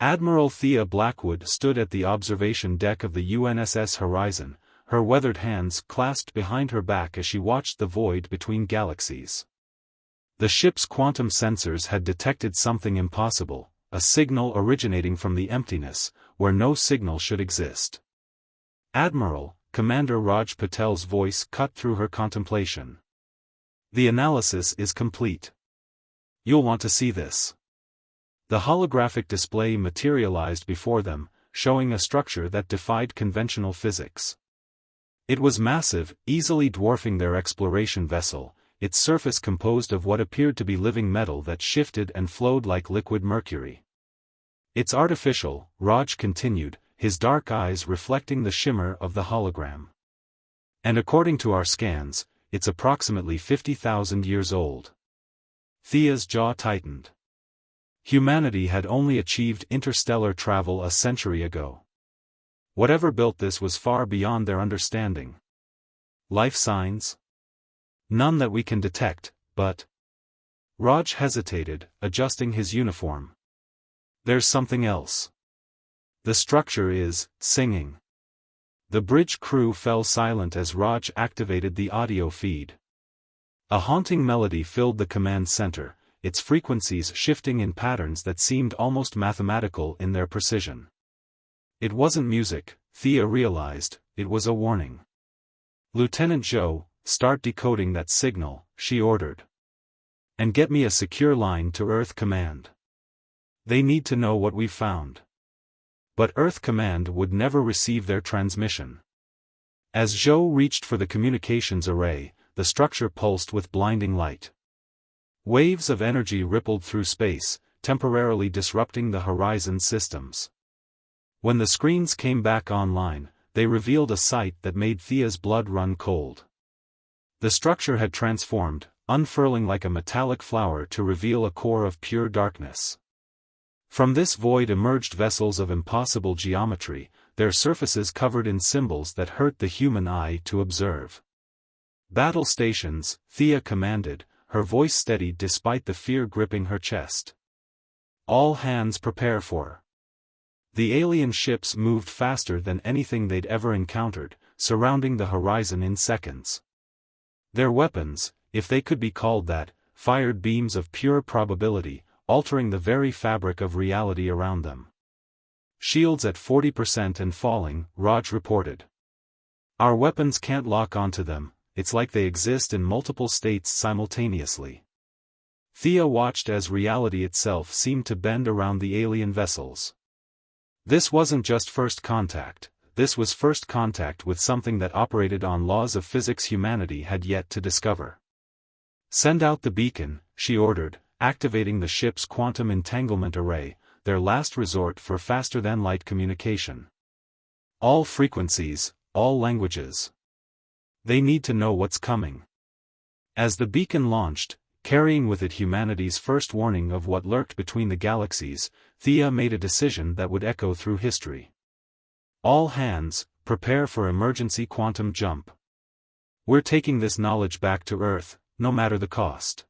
Admiral Thea Blackwood stood at the observation deck of the UNSS Horizon, her weathered hands clasped behind her back as she watched the void between galaxies. The ship's quantum sensors had detected something impossible, a signal originating from the emptiness, where no signal should exist. "Admiral," Commander Raj Patel's voice cut through her contemplation. "The analysis is complete. You'll want to see this." The holographic display materialized before them, showing a structure that defied conventional physics. It was massive, easily dwarfing their exploration vessel, its surface composed of what appeared to be living metal that shifted and flowed like liquid mercury. "It's artificial," Raj continued, his dark eyes reflecting the shimmer of the hologram. "And according to our scans, it's approximately 50,000 years old." Thea's jaw tightened. Humanity had only achieved interstellar travel a century ago. Whatever built this was far beyond their understanding. "Life signs?" "None that we can detect, but—" Raj hesitated, adjusting his uniform. "There's something else. The structure is singing." The bridge crew fell silent as Raj activated the audio feed. A haunting melody filled the command center, its frequencies shifting in patterns that seemed almost mathematical in their precision. It wasn't music, Thea realized, it was a warning. "Lieutenant Zhou, start decoding that signal," she ordered. "And get me a secure line to Earth Command. They need to know what we've found." But Earth Command would never receive their transmission. As Zhou reached for the communications array, the structure pulsed with blinding light. Waves of energy rippled through space, temporarily disrupting the Horizon systems. When the screens came back online, they revealed a sight that made Thea's blood run cold. The structure had transformed, unfurling like a metallic flower to reveal a core of pure darkness. From this void emerged vessels of impossible geometry, their surfaces covered in symbols that hurt the human eye to observe. "Battle stations," Thea commanded, her voice steady despite the fear gripping her chest. "All hands prepare for." The alien ships moved faster than anything they'd ever encountered, surrounding the horizon in seconds. Their weapons, if they could be called that, fired beams of pure probability, altering the very fabric of reality around them. "Shields at 40% and falling," Raj reported. "Our weapons can't lock onto them, it's like they exist in multiple states simultaneously." Thea watched as reality itself seemed to bend around the alien vessels. This wasn't just first contact, this was first contact with something that operated on laws of physics humanity had yet to discover. "Send out the beacon," she ordered, activating the ship's quantum entanglement array, their last resort for faster-than-light communication. "All frequencies, all languages. They need to know what's coming." As the beacon launched, carrying with it humanity's first warning of what lurked between the galaxies, Thea made a decision that would echo through history. "All hands, prepare for emergency quantum jump. We're taking this knowledge back to Earth, no matter the cost."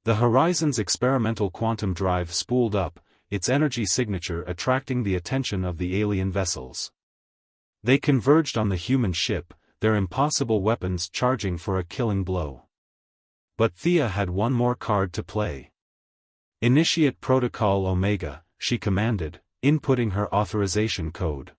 The Horizon's experimental quantum drive spooled up, its energy signature attracting the attention of the alien vessels. They converged on the human ship, their impossible weapons charging for a killing blow. But Thea had one more card to play. "Initiate Protocol Omega," she commanded, inputting her authorization code.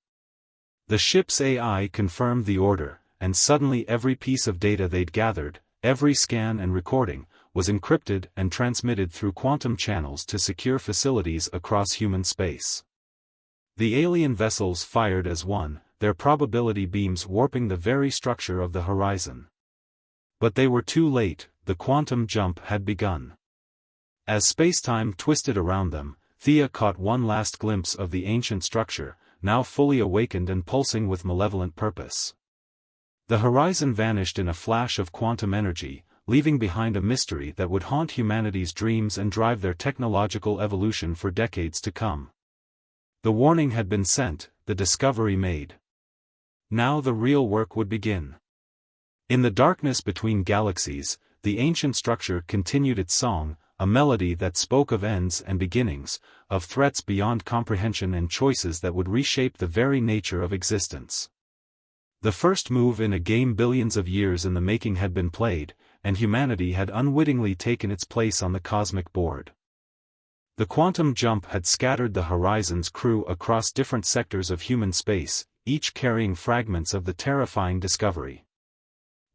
The ship's AI confirmed the order, and suddenly every piece of data they'd gathered, every scan and recording, was encrypted and transmitted through quantum channels to secure facilities across human space. The alien vessels fired as one, their probability beams warping the very structure of the Horizon. But they were too late, the quantum jump had begun. As spacetime twisted around them, Thea caught one last glimpse of the ancient structure, now fully awakened and pulsing with malevolent purpose. The Horizon vanished in a flash of quantum energy, leaving behind a mystery that would haunt humanity's dreams and drive their technological evolution for decades to come. The warning had been sent, the discovery made. Now the real work would begin. In the darkness between galaxies, the ancient structure continued its song, a melody that spoke of ends and beginnings, of threats beyond comprehension and choices that would reshape the very nature of existence. The first move in a game billions of years in the making had been played, and humanity had unwittingly taken its place on the cosmic board. The quantum jump had scattered the Horizon's crew across different sectors of human space, each carrying fragments of the terrifying discovery.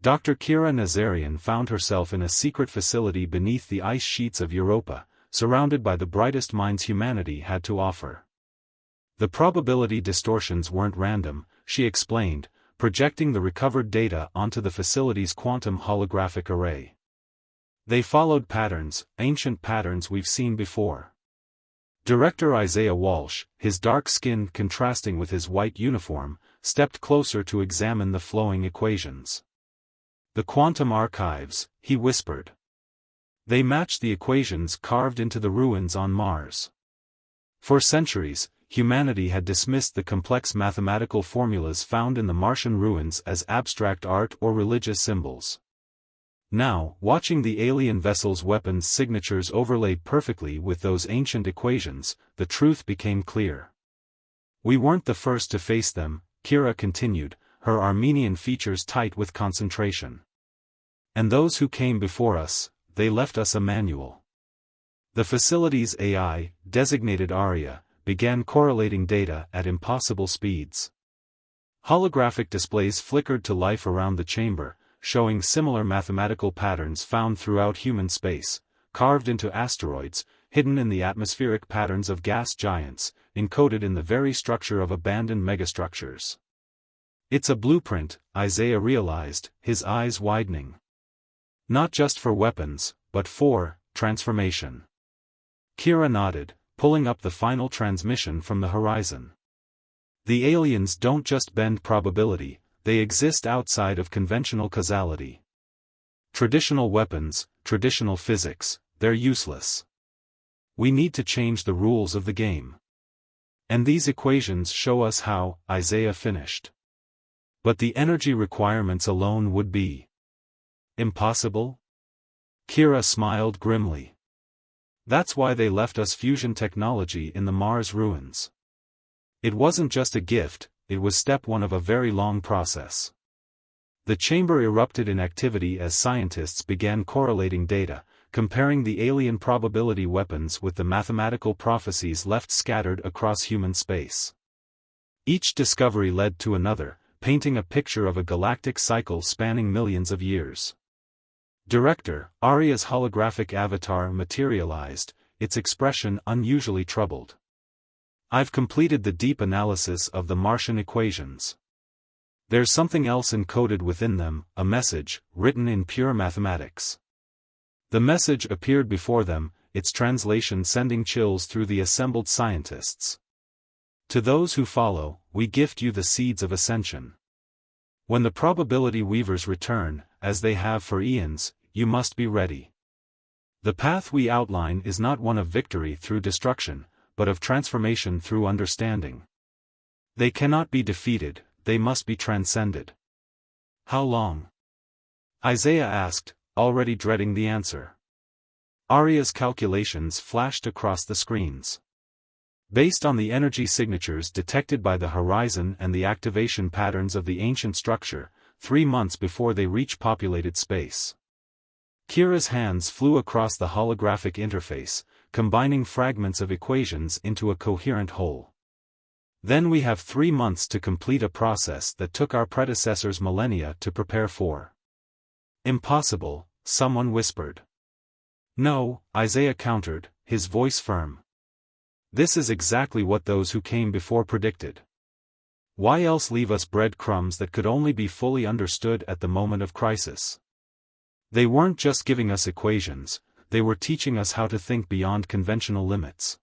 Dr. Kira Nazarian found herself in a secret facility beneath the ice sheets of Europa, surrounded by the brightest minds humanity had to offer. The probability distortions weren't random, she explained, projecting the recovered data onto the facility's quantum holographic array. They followed patterns, ancient patterns we've seen before. Director Isaiah Walsh, his dark skin contrasting with his white uniform, stepped closer to examine the flowing equations. The quantum archives, he whispered. They match the equations carved into the ruins on Mars. For centuries, humanity had dismissed the complex mathematical formulas found in the Martian ruins as abstract art or religious symbols. Now, watching the alien vessel's weapons' signatures overlay perfectly with those ancient equations, the truth became clear. We weren't the first to face them, Kira continued, her Armenian features tight with concentration. And those who came before us, they left us a manual. The facility's AI, designated Aria, began correlating data at impossible speeds. Holographic displays flickered to life around the chamber, showing similar mathematical patterns found throughout human space, carved into asteroids, hidden in the atmospheric patterns of gas giants, encoded in the very structure of abandoned megastructures. It's a blueprint, Isaiah realized, his eyes widening. Not just for weapons, but for transformation. Kira nodded, pulling up the final transmission from the Horizon. The aliens don't just bend probability, they exist outside of conventional causality. Traditional weapons, traditional physics, they're useless. We need to change the rules of the game. And these equations show us how, Isaiah finished. But the energy requirements alone would be impossible? Kira smiled grimly. That's why they left us fusion technology in the Mars ruins. It wasn't just a gift, it was step one of a very long process. The chamber erupted in activity as scientists began correlating data, comparing the alien probability weapons with the mathematical prophecies left scattered across human space. Each discovery led to another, painting a picture of a galactic cycle spanning millions of years. Director, Aria's holographic avatar materialized, its expression unusually troubled. I've completed the deep analysis of the Martian equations. There's something else encoded within them, a message, written in pure mathematics. The message appeared before them, its translation sending chills through the assembled scientists. To those who follow, we gift you the seeds of ascension. When the probability weavers return, as they have for eons, you must be ready. The path we outline is not one of victory through destruction, but of transformation through understanding. They cannot be defeated, they must be transcended. How long? Isaiah asked, already dreading the answer. Aria's calculations flashed across the screens. Based on the energy signatures detected by the Horizon and the activation patterns of the ancient structure, 3 months before they reach populated space. Kira's hands flew across the holographic interface, combining fragments of equations into a coherent whole. Then we have 3 months to complete a process that took our predecessors millennia to prepare for. Impossible, someone whispered. No, Isaiah countered, his voice firm. This is exactly what those who came before predicted. Why else leave us breadcrumbs that could only be fully understood at the moment of crisis? They weren't just giving us equations, they were teaching us how to think beyond conventional limits.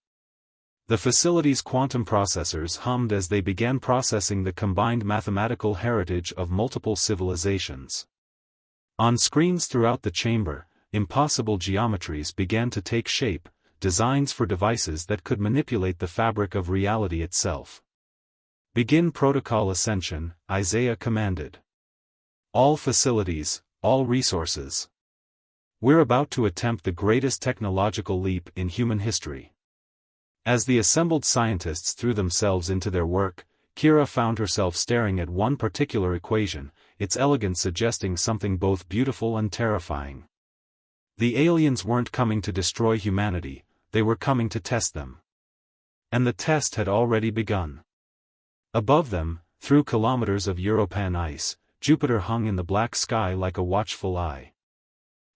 The facility's quantum processors hummed as they began processing the combined mathematical heritage of multiple civilizations. On screens throughout the chamber, impossible geometries began to take shape, designs for devices that could manipulate the fabric of reality itself. Begin protocol ascension, Isaiah commanded. All facilities, all resources. We're about to attempt the greatest technological leap in human history. As the assembled scientists threw themselves into their work, Kira found herself staring at one particular equation, its elegance suggesting something both beautiful and terrifying. The aliens weren't coming to destroy humanity, they were coming to test them. And the test had already begun. Above them, through kilometers of European ice, Jupiter hung in the black sky like a watchful eye.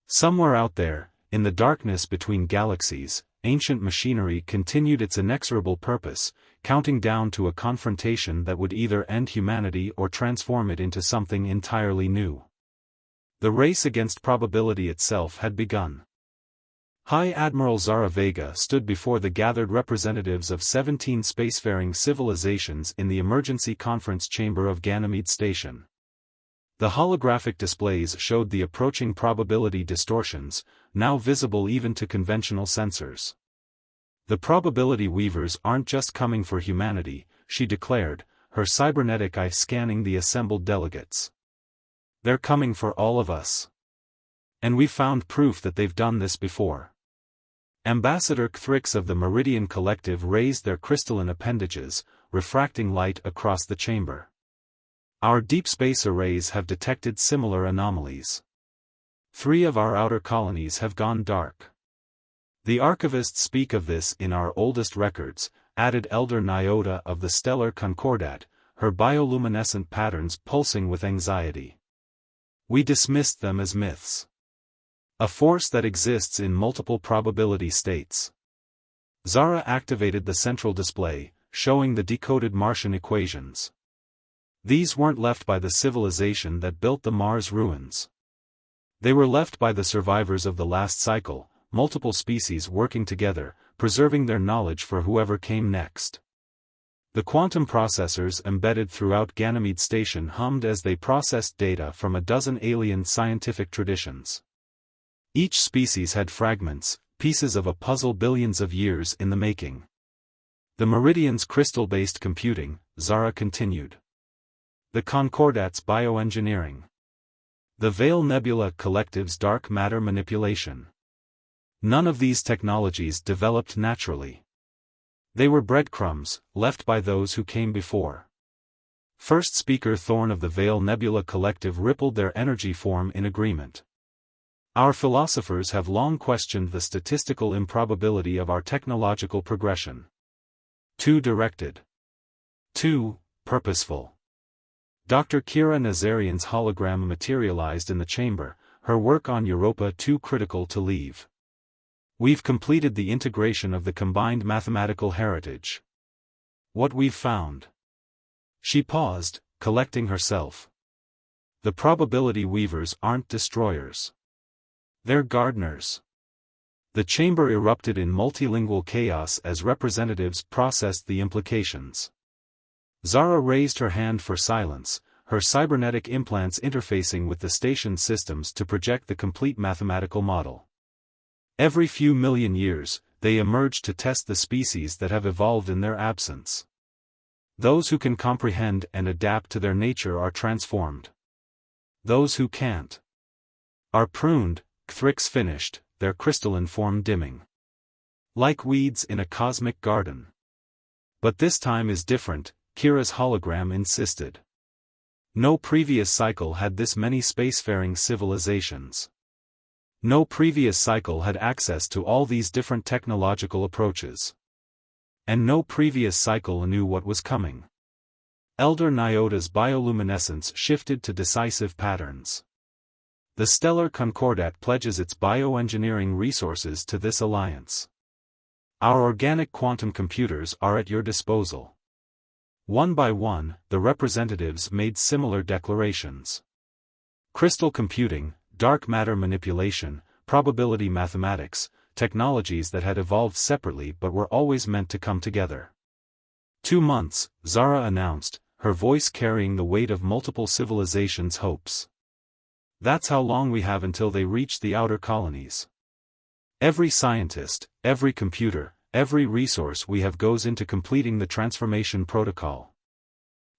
Somewhere out there, in the darkness between galaxies, ancient machinery continued its inexorable purpose, counting down to a confrontation that would either end humanity or transform it into something entirely new. The race against probability itself had begun. High Admiral Zara Vega stood before the gathered representatives of 17 spacefaring civilizations in the emergency conference chamber of Ganymede Station. The holographic displays showed the approaching probability distortions, now visible even to conventional sensors. The probability weavers aren't just coming for humanity, she declared, her cybernetic eye scanning the assembled delegates. They're coming for all of us. And we've found proof that they've done this before. Ambassador Thrix of the Meridian Collective raised their crystalline appendages, refracting light across the chamber. Our deep space arrays have detected similar anomalies. 3 of our outer colonies have gone dark. The archivists speak of this in our oldest records, added Elder Nyota of the Stellar Concordat, her bioluminescent patterns pulsing with anxiety. We dismissed them as myths. A force that exists in multiple probability states. Zara activated the central display, showing the decoded Martian equations. These weren't left by the civilization that built the Mars ruins. They were left by the survivors of the last cycle, multiple species working together, preserving their knowledge for whoever came next. The quantum processors embedded throughout Ganymede Station hummed as they processed data from a dozen alien scientific traditions. Each species had fragments, pieces of a puzzle billions of years in the making. The Meridian's crystal-based computing, Zara continued. The Concordat's bioengineering. The Veil Nebula Collective's dark matter manipulation. None of these technologies developed naturally. They were breadcrumbs, left by those who came before. First speaker Thorn of the Veil Nebula Collective rippled their energy form in agreement. Our philosophers have long questioned the statistical improbability of our technological progression. Too directed. Too purposeful. Dr. Kira Nazarian's hologram materialized in the chamber, her work on Europa too critical to leave. We've completed the integration of the combined mathematical heritage. What we've found. She paused, collecting herself. The probability weavers aren't destroyers. They're gardeners. The chamber erupted in multilingual chaos as representatives processed the implications. Zara raised her hand for silence, her cybernetic implants interfacing with the station systems to project the complete mathematical model. Every few million years, they emerge to test the species that have evolved in their absence. Those who can comprehend and adapt to their nature are transformed. Those who can't are pruned, Thrix finished, their crystalline form dimming. Like weeds in a cosmic garden. But this time is different, Kira's hologram insisted. No previous cycle had this many spacefaring civilizations. No previous cycle had access to all these different technological approaches. And no previous cycle knew what was coming. Elder Nyota's bioluminescence shifted to decisive patterns. The Stellar Concordat pledges its bioengineering resources to this alliance. Our organic quantum computers are at your disposal. One by one, the representatives made similar declarations. Crystal computing, dark matter manipulation, probability mathematics, technologies that had evolved separately but were always meant to come together. 2 months, Zara announced, her voice carrying the weight of multiple civilizations' hopes. That's how long we have until they reach the outer colonies. Every scientist, every computer, every resource we have goes into completing the transformation protocol.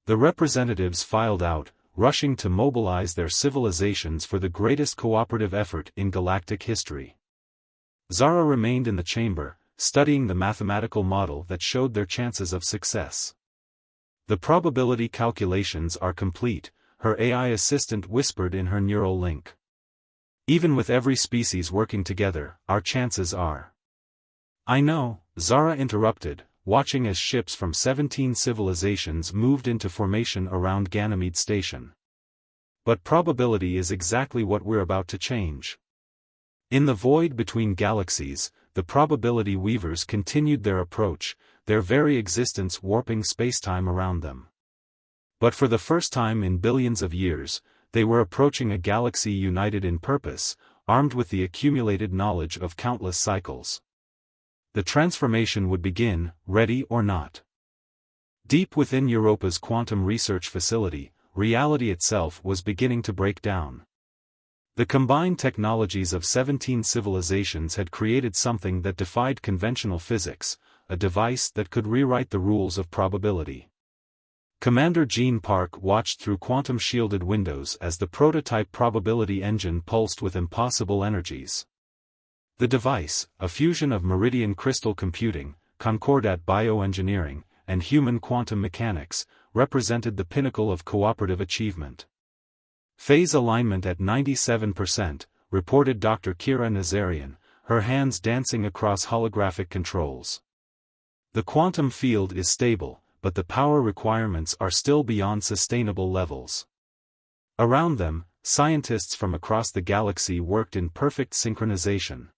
The representatives filed out, rushing to mobilize their civilizations for the greatest cooperative effort in galactic history. Zara remained in the chamber, studying the mathematical model that showed their chances of success. "The probability calculations are complete," her AI assistant whispered in her neural link. "Even with every species working together, our chances are." "I know," Zara interrupted, watching as ships from 17 civilizations moved into formation around Ganymede Station. "But probability is exactly what we're about to change." In the void between galaxies, the probability weavers continued their approach, their very existence warping spacetime around them. But for the first time in billions of years, they were approaching a galaxy united in purpose, armed with the accumulated knowledge of countless cycles. The transformation would begin, ready or not. Deep within Europa's quantum research facility, reality itself was beginning to break down. The combined technologies of 17 civilizations had created something that defied conventional physics, a device that could rewrite the rules of probability. Commander Gene Park watched through quantum-shielded windows as the prototype probability engine pulsed with impossible energies. The device, a fusion of meridian crystal computing, concordat bioengineering, and human quantum mechanics, represented the pinnacle of cooperative achievement. "Phase alignment at 97%, reported Dr. Kira Nazarian, her hands dancing across holographic controls. "The quantum field is stable, but the power requirements are still beyond sustainable levels." Around them, scientists from across the galaxy worked in perfect synchronization.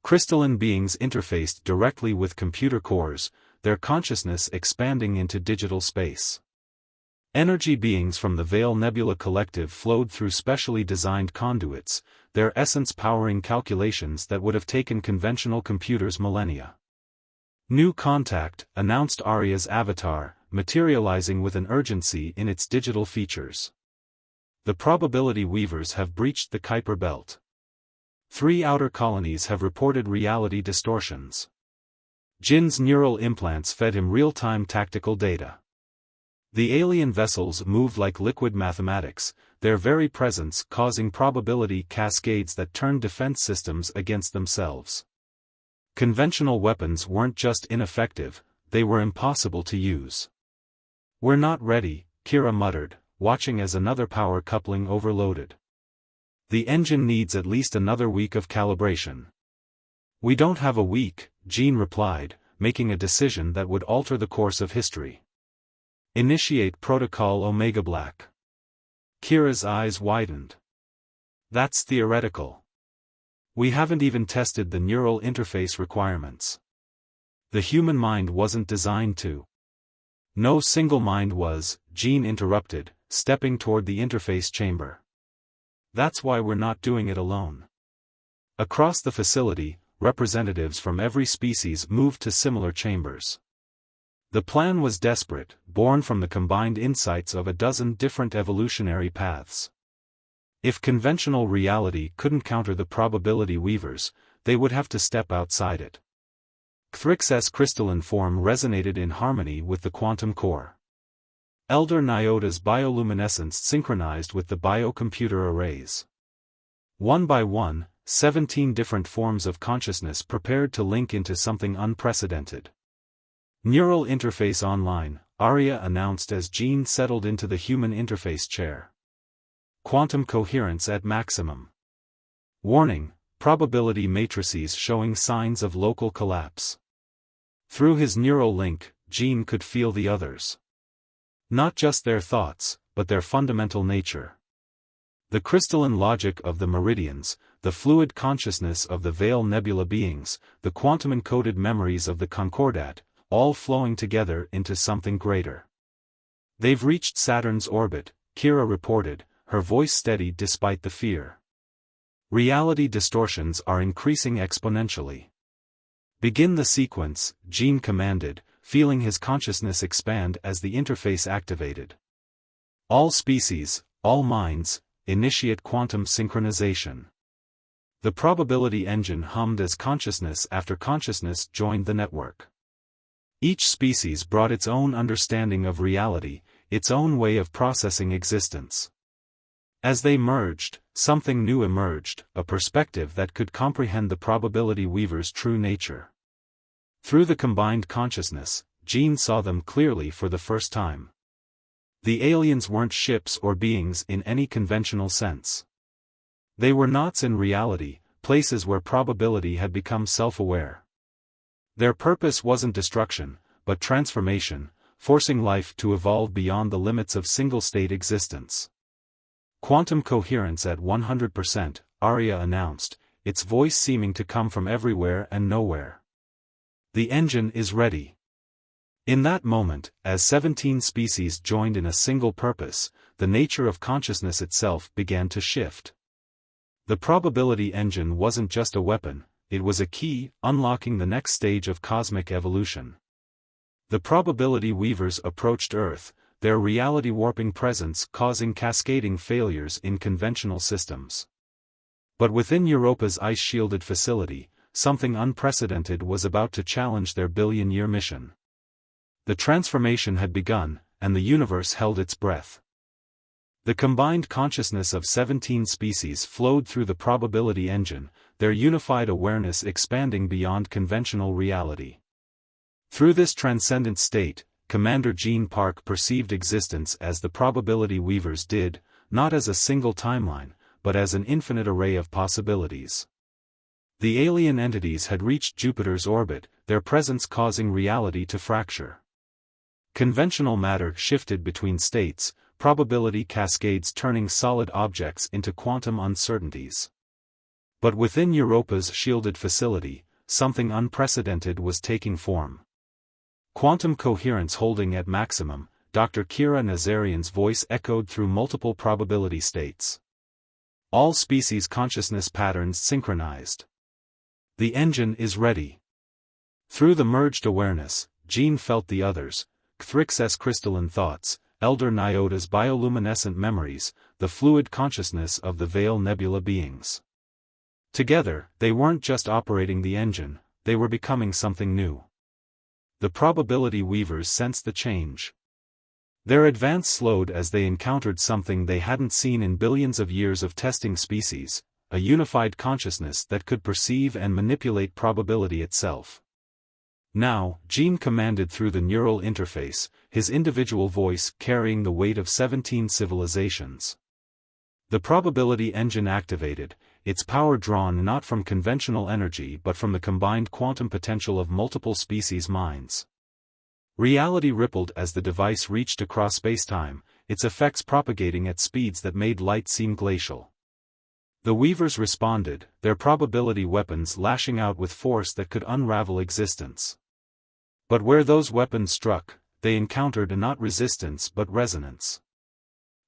Crystalline beings interfaced directly with computer cores, their consciousness expanding into digital space. Energy beings from the Veil Nebula Collective flowed through specially designed conduits, their essence powering calculations that would have taken conventional computers millennia. "New contact," announced Arya's avatar, materializing with an urgency in its digital features. "The probability weavers have breached the Kuiper belt. 3 outer colonies have reported reality distortions." Jin's neural implants fed him real-time tactical data. The alien vessels moved like liquid mathematics, their very presence causing probability cascades that turned defense systems against themselves. Conventional weapons weren't just ineffective, they were impossible to use. "We're not ready," Kira muttered, watching as another power coupling overloaded. "The engine needs at least another week of calibration." "We don't have a week," Jean replied, making a decision that would alter the course of history. "Initiate Protocol Omega Black." Kira's eyes widened. "That's theoretical. We haven't even tested the neural interface requirements. The human mind wasn't designed to." "No single mind was," Jean interrupted, stepping toward the interface chamber. "That's why we're not doing it alone." Across the facility, representatives from every species moved to similar chambers. The plan was desperate, born from the combined insights of a dozen different evolutionary paths. If conventional reality couldn't counter the probability weavers, they would have to step outside it. Thrix's crystalline form resonated in harmony with the quantum core. Elder Nyota's bioluminescence synchronized with the biocomputer arrays. One by one, 17 different forms of consciousness prepared to link into something unprecedented. "Neural interface online," Arya announced as Jean settled into the human interface chair. "Quantum coherence at maximum. Warning, probability matrices showing signs of local collapse." Through his neural link, Jean could feel the others. Not just their thoughts, but their fundamental nature. The crystalline logic of the meridians, the fluid consciousness of the Veil Nebula beings, the quantum-encoded memories of the Concordat, all flowing together into something greater. "They've reached Saturn's orbit," Kira reported, her voice steady despite the fear. "Reality distortions are increasing exponentially." "Begin the sequence," Jean commanded, feeling his consciousness expand as the interface activated. "All species, all minds, initiate quantum synchronization." The probability engine hummed as consciousness after consciousness joined the network. Each species brought its own understanding of reality, its own way of processing existence. As they merged, something new emerged, a perspective that could comprehend the probability weaver's true nature. Through the combined consciousness, Jean saw them clearly for the first time. The aliens weren't ships or beings in any conventional sense. They were knots in reality, places where probability had become self-aware. Their purpose wasn't destruction, but transformation, forcing life to evolve beyond the limits of single-state existence. Quantum coherence at 100%, Arya announced, its voice seeming to come from everywhere and nowhere. The engine is ready. In that moment, as 17 species joined in a single purpose, the nature of consciousness itself began to shift. The probability engine wasn't just a weapon, it was a key, unlocking the next stage of cosmic evolution. The probability weavers approached Earth, their reality-warping presence causing cascading failures in conventional systems. But within Europa's ice-shielded facility, something unprecedented was about to challenge their billion-year mission. The transformation had begun, and the universe held its breath. The combined consciousness of 17 species flowed through the probability engine, their unified awareness expanding beyond conventional reality. Through this transcendent state, Commander Jean Park perceived existence as the probability weavers did, not as a single timeline, but as an infinite array of possibilities. The alien entities had reached Jupiter's orbit, their presence causing reality to fracture. Conventional matter shifted between states, probability cascades turning solid objects into quantum uncertainties. But within Europa's shielded facility, something unprecedented was taking form. Quantum coherence holding at maximum, Dr. Kira Nazarian's voice echoed through multiple probability states. All species consciousness patterns synchronized. The engine is ready. Through the merged awareness, Jean felt the others, Cthrix's crystalline thoughts, Elder Nyota's bioluminescent memories, the fluid consciousness of the Veil Nebula beings. Together, they weren't just operating the engine, they were becoming something new. The probability weavers sensed the change. Their advance slowed as they encountered something they hadn't seen in billions of years of testing species, a unified consciousness that could perceive and manipulate probability itself. Now, Jean commanded through the neural interface, his individual voice carrying the weight of 17 civilizations. The probability engine activated, its power drawn not from conventional energy but from the combined quantum potential of multiple species' minds. Reality rippled as the device reached across spacetime, its effects propagating at speeds that made light seem glacial. The weavers responded, their probability weapons lashing out with force that could unravel existence. But where those weapons struck, they encountered not resistance but resonance.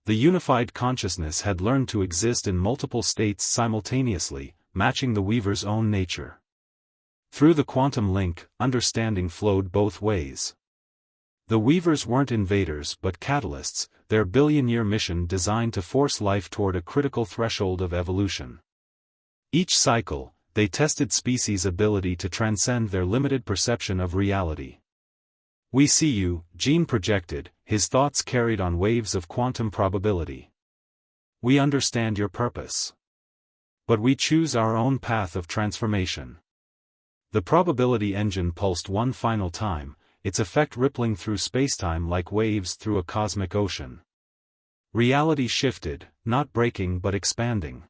The unified consciousness had learned to exist in multiple states simultaneously, matching the weaver's own nature. Through the quantum link, understanding flowed both ways. The weavers weren't invaders but catalysts, their billion-year mission designed to force life toward a critical threshold of evolution. Each cycle, they tested species' ability to transcend their limited perception of reality. "We see you," Jean projected, his thoughts carried on waves of quantum probability. "We understand your purpose. But we choose our own path of transformation." The probability engine pulsed one final time, its effect rippling through spacetime like waves through a cosmic ocean. Reality shifted, not breaking but expanding.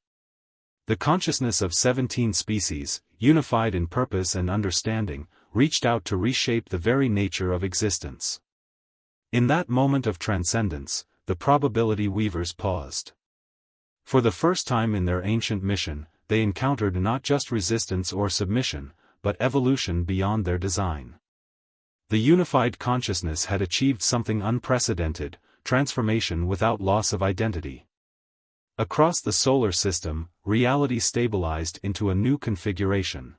The consciousness of 17 species, unified in purpose and understanding, reached out to reshape the very nature of existence. In that moment of transcendence, the probability weavers paused. For the first time in their ancient mission, they encountered not just resistance or submission, but evolution beyond their design. The unified consciousness had achieved something unprecedented, transformation without loss of identity. Across the solar system, reality stabilized into a new configuration.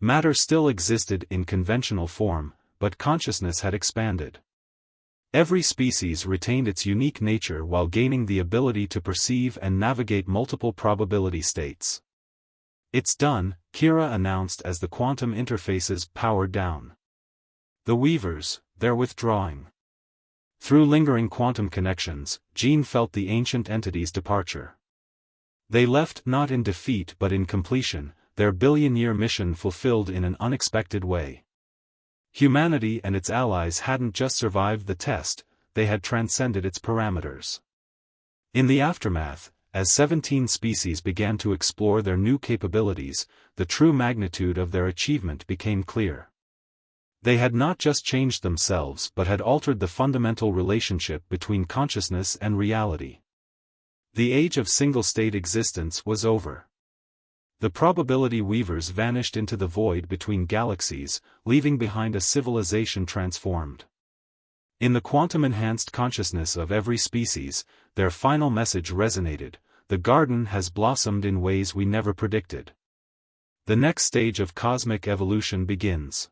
Matter still existed in conventional form, but consciousness had expanded. Every species retained its unique nature while gaining the ability to perceive and navigate multiple probability states. "It's done," Kira announced as the quantum interfaces powered down. "The weavers, they're withdrawing." Through lingering quantum connections, Jean felt the ancient entity's departure. They left not in defeat but in completion, their billion-year mission fulfilled in an unexpected way. Humanity and its allies hadn't just survived the test, they had transcended its parameters. In the aftermath, as 17 species began to explore their new capabilities, the true magnitude of their achievement became clear. They had not just changed themselves but had altered the fundamental relationship between consciousness and reality. The age of single-state existence was over. The probability weavers vanished into the void between galaxies, leaving behind a civilization transformed. In the quantum-enhanced consciousness of every species, their final message resonated: the garden has blossomed in ways we never predicted. The next stage of cosmic evolution begins.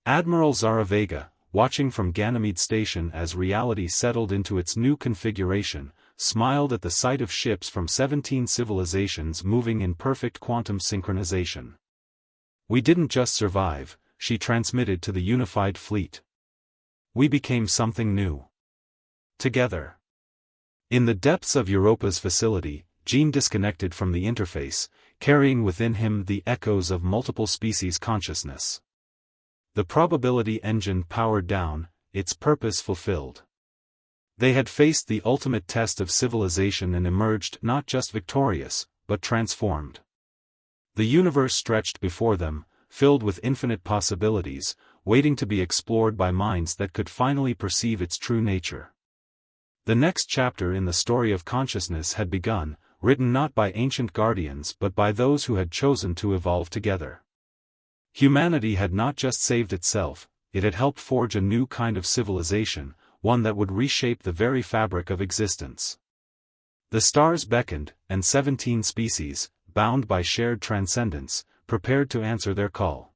Admiral Zara Vega, watching from Ganymede Station as reality settled into its new configuration, smiled at the sight of ships from 17 civilizations moving in perfect quantum synchronization. "We didn't just survive," she transmitted to the unified fleet. "We became something new. Together." In the depths of Europa's facility, Jean disconnected from the interface, carrying within him the echoes of multiple species' consciousness. The probability engine powered down, its purpose fulfilled. They had faced the ultimate test of civilization and emerged not just victorious, but transformed. The universe stretched before them, filled with infinite possibilities, waiting to be explored by minds that could finally perceive its true nature. The next chapter in the story of consciousness had begun, written not by ancient guardians but by those who had chosen to evolve together. Humanity had not just saved itself, it had helped forge a new kind of civilization, one that would reshape the very fabric of existence. The stars beckoned, and 17 species, bound by shared transcendence, prepared to answer their call.